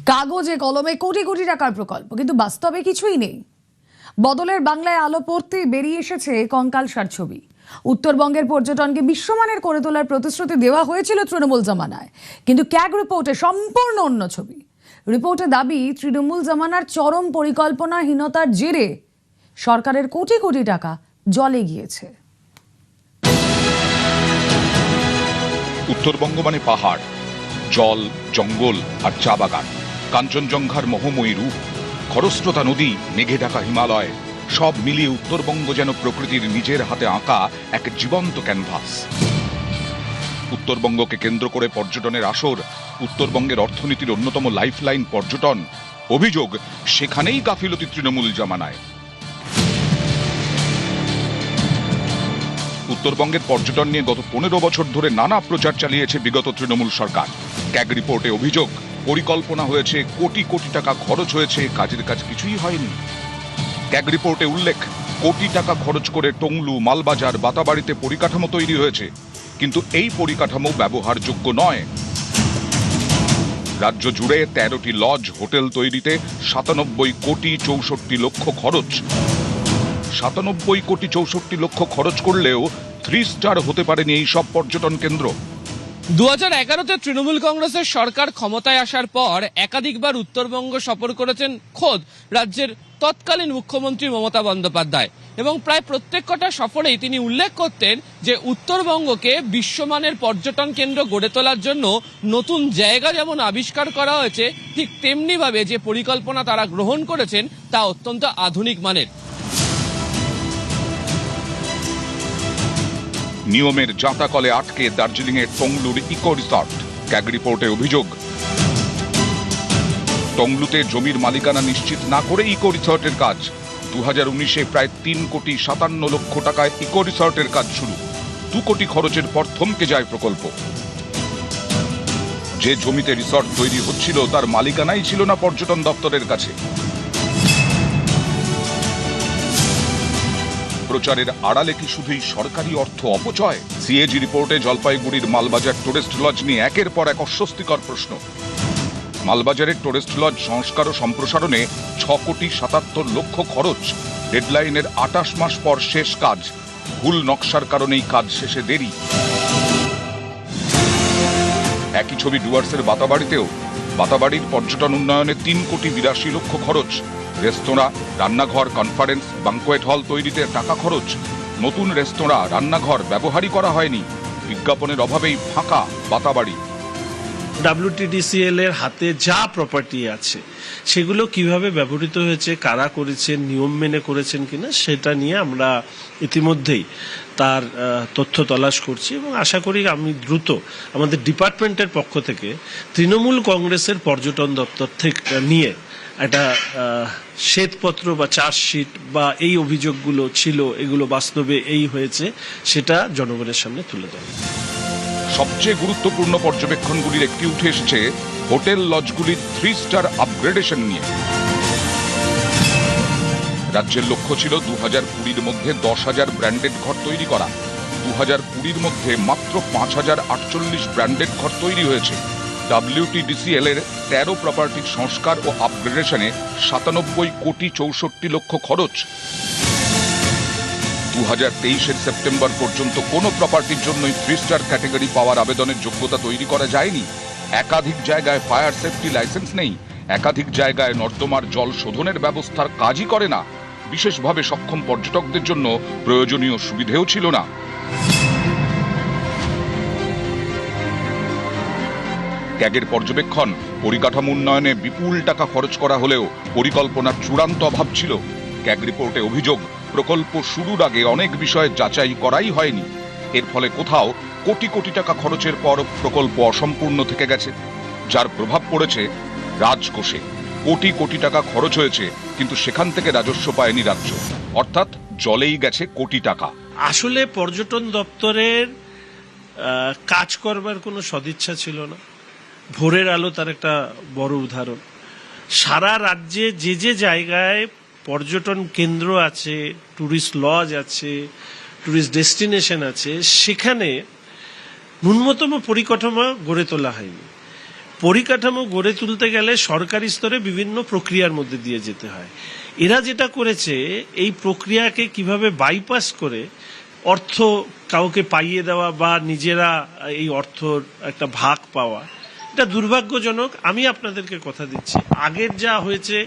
কাগজে কলমে কোটি কোটি টাকার প্রকল্প, কিন্তু বাস্তবে কিছুই নেই। বদলের বাংলায় আলো পড়তে বেরিয়ে এসেছে কঙ্কালসার ছবি। উত্তরবঙ্গের পর্যটনকে বিশ্বমানের করে তোলার প্রতিশ্রুতি দেওয়া হয়েছিল তৃণমূল জামানায়, কিন্তু ক্যাগ রিপোর্টে সম্পূর্ণ অন্য ছবি। রিপোর্টে দাবি, তৃণমূল জামানার চরম পরিকল্পনাহীনতার জেরে সরকারের কোটি কোটি টাকা জলে গিয়েছে। উত্তরবঙ্গ মানে পাহাড়, জল, জঙ্গল আর চা বাগান, কাঞ্চনজঙ্ঘার মোহময়ী রূপ, খরস্রোতা নদী, মেঘে ঢাকা হিমালয়, সব মিলিয়ে উত্তরবঙ্গ যেন প্রকৃতির নিজের হাতে আঁকা এক জীবন্ত ক্যানভাস। উত্তরবঙ্গকে কেন্দ্র করে পর্যটনের আসর, উত্তরবঙ্গের অর্থনীতির অন্যতম লাইফলাইন পর্যটন। অভিযোগ, সেখানেই গাফিলতি তৃণমূল জামানায়। উত্তরবঙ্গের পর্যটন নিয়ে গত 15 বছর ধরে নানা প্রচার চালিয়েছে বিগত তৃণমূল সরকার। ক্যাগ রিপোর্টে অভিযোগ, পরিকল্পনা হয়েছে, কোটি কোটি টাকা খরচ হয়েছে, কাজের কাজ কিছুই হয়নি। ক্যাগ রিপোর্টে উল্লেখ, কোটি টাকা খরচ করে টংলু, মালবাজার, বাতাবাড়িতে পরিকাঠামো তৈরি হয়েছে, কিন্তু এই পরিকাঠামো ব্যবহারযোগ্য নয়। রাজ্য জুড়ে 13টি লজ, হোটেল তৈরিতে 97 কোটি 64 লক্ষ খরচ। 97 কোটি 64 লক্ষ খরচ করলেও 3 স্টার হতে পারেনি এই সব পর্যটন কেন্দ্র। 2011-তে তৃণমূল কংগ্রেসের সরকার ক্ষমতায় আসার পর একাধিকবার উত্তরবঙ্গ সফর করেছেন খোদ রাজ্যের তৎকালীন মুখ্যমন্ত্রী মমতা বন্দ্যোপাধ্যায়, এবং প্রায় প্রত্যেক কটা সফরেই তিনি উল্লেখ করতেন যে উত্তরবঙ্গকে বিশ্বমানের পর্যটন কেন্দ্র গড়ে তোলার জন্য নতুন জায়গা যেমন আবিষ্কার করা হয়েছে, ঠিক তেমনিভাবে যে পরিকল্পনা তারা গ্রহণ করেছেন তা অত্যন্ত আধুনিক মানের। নিয়মের জাঁতাকলে আটকে দার্জিলিংয়ের টংলুর ইকো রিসর্ট। ক্যাগ রিপোর্টে অভিযোগ, টংলুতে জমির মালিকানা নিশ্চিত না করে ইকো রিসর্টের কাজ। 2019-এ প্রায় 3 কোটি 57 লক্ষ টাকায় ইকো রিসর্টের কাজ শুরু। 2 কোটি খরচের পর থমকে যায় প্রকল্প। যে জমিতে রিসর্ট তৈরি হচ্ছিল তার মালিকানাই ছিল না পর্যটন দপ্তরের কাছে। প্রচারের আড়ালে কি শুধুই সরকারি অর্থ অপচয়? সিএজি রিপোর্টে জলপাইগুড়ির মালবাজার টুরিস্ট লজ নিয়ে একের পর এক অস্বস্তিকর প্রশ্ন। মালবাজারের টুরিস্ট লজ সংস্কার ও সম্প্রসারণে 6 কোটি 77 লক্ষ খরচ। ডেডলাইনের 28 মাস পর শেষ কাজ। ভুল নকশার কারণেই কাজ শেষে দেরি। একই ছবি ডুয়ার্সের বাতাবাড়িতেও। বাতাবাড়ির পর্যটন উন্নয়নে 3 কোটি 82 লক্ষ খরচ। রেস্তোরাঁ, রান্নাঘর, কনফারেন্স, ব্যাংকোয়েট হল তৈরিতে টাকা খরচ। নতুন রেস্তোরাঁ, রান্নাঘর ব্যবহারই করা হয়নি। বিজ্ঞাপনের অভাবেই ফাঁকা বাতাবাড়ি। WTDCL এর হাতে যা প্রপার্টি আছে সেগুলো কিভাবে ব্যবহৃত হয়েছে, কারা করেছেন, নিয়ম মেনে করেছেন কিনা, সেটা নিয়ে আমরা ইতিমধ্যেই তার তথ্য তলাশ করছি, এবং আশা করি আমি দ্রুত আমাদের ডিপার্টমেন্টের পক্ষ থেকে তৃণমূল কংগ্রেসের পর্যটন দপ্তর থেকে নিয়ে একটা শ্বেতপত্র বা চার্জশিট বা এই অভিযোগগুলো ছিল, এগুলো বাস্তবে এই হয়েছে, সেটা জনগণের সামনে তুলে দেব। সবচেয়ে গুরুত্বপূর্ণ পর্যবেক্ষণগুলির একটি উঠে এসেছে হোটেল লজগুলির 3 স্টার আপগ্রেডেশন নিয়ে। রাজ্যের লক্ষ্য ছিল 2020-র মধ্যে 10,000 ব্র্যান্ডেড ঘর তৈরি করা। 2020-র মধ্যে মাত্র 5,048 ব্র্যান্ডেড ঘর তৈরি হয়েছে। WTDCL এর 13 প্রপার্টির সংস্কার ও আপগ্রেডেশনে 97 কোটি 64 লক্ষ খরচ। 2023-এর সেপ্টেম্বর পর্যন্ত কোনো প্রপার্টির জন্যই 3 স্টার ক্যাটেগরি পাওয়ার আবেদনের যোগ্যতা তৈরি করা যায়নি। একাধিক জায়গায় ফায়ার সেফটি লাইসেন্স নেই। একাধিক জায়গায় নর্দমার জল শোধনের ব্যবস্থার কাজই করে না। বিশেষভাবে সক্ষম পর্যটকদের জন্য প্রয়োজনীয় সুবিধেও ছিল না। ক্যাগের পর্যবেক্ষণ, পরিকাঠামো উন্নয়নে বিপুল টাকা খরচ করা হলেও পরিকল্পনার চূড়ান্ত অভাব ছিল। ক্যাগ রিপোর্টে অভিযোগ, প্রকল্প শুরুর আগে অনেক বিষয়ে যাচাই করাই হয়নি। এর ফলে কোথাও কোটি কোটি টাকা খরচের পর প্রকল্প অসম্পূর্ণ থেকে গেছে, যার প্রভাব পড়েছে রাজকোষে। কোটি কোটি টাকা খরচ হয়েছে, কিন্তু সেখান থেকে রাজস্ব পায়নি রাজ্য, অর্থাৎ জলেই গেছে কোটি টাকা। আসলে পর্যটন দপ্তরের কাজ করবার কোনো সদিচ্ছা ছিল না। ভোরের আলো তার একটা বড় উদাহরণ। সারা রাজ্যে যে যে জায়গায় পর্যটন কেন্দ্র আছে, ট্যুরিস্ট লজ আছে, ট্যুরিস্ট ডেস্টিনেশন আছে, সেখানে ন্যূনতম পরিকাঠামো গড়ে তোলা হয়নি। পরিকাঠামো গড়ে তুলতে গেলে সরকারি স্তরে বিভিন্ন প্রক্রিয়ার মধ্যে দিয়ে যেতে হয়। এরা যেটা করেছে, এই প্রক্রিয়াকে কিভাবে বাইপাস করে অর্থ কাউকে পাইয়ে দেওয়া বা নিজেরা এই অর্থর একটা ভাগ পাওয়া, এটা দুর্ভাগ্যজনক। আমি আপনাদেরকে কথা দিচ্ছি, আগের যা হয়েছে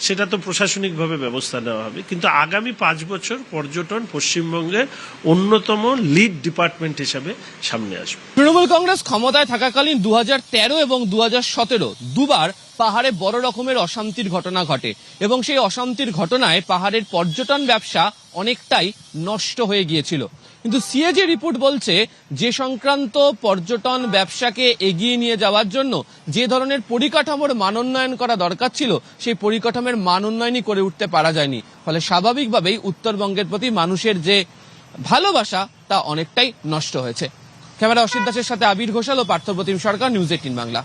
সেটা তো প্রশাসনিকভাবে ব্যবস্থা নেওয়া হবে, কিন্তু আগামী 5 বছর পর্যটন পশ্চিমবঙ্গের অন্যতম লিড ডিপার্টমেন্ট হিসাবে সামনে আসবে। তৃণমূল কংগ্রেস ক্ষমতায় থাকাকালীন 2013 এবং 2017 দুবার পাহাড়ে বড় রকমের অশান্তির ঘটনা ঘটে এবং সেই অশান্তির ঘটনায় পাহাড়ের পর্যটন ব্যবসা অনেকটাই নষ্ট হয়ে গিয়েছিল। কিন্তু সিএজি রিপোর্ট বলছে যে সংক্রান্ত পর্যটন ব্যবসাকে এগিয়ে নিয়ে যাওয়ার জন্য যে ধরনের পরিকাঠামোর মানোন্নয়ন করা দরকার ছিল, সেই পরিকাঠামোর মানোন্নয়নই করে উঠতে পারা যায়নি। ফলে স্বাভাবিকভাবেই উত্তরবঙ্গের প্রতি মানুষের যে ভালোবাসা তা অনেকটাই নষ্ট হয়েছে। ক্যামেরা অসিত দাসের সাথে আবির ঘোষাল ও পার্থপ্রতিম সরকার, নিউজ 18 বাংলা।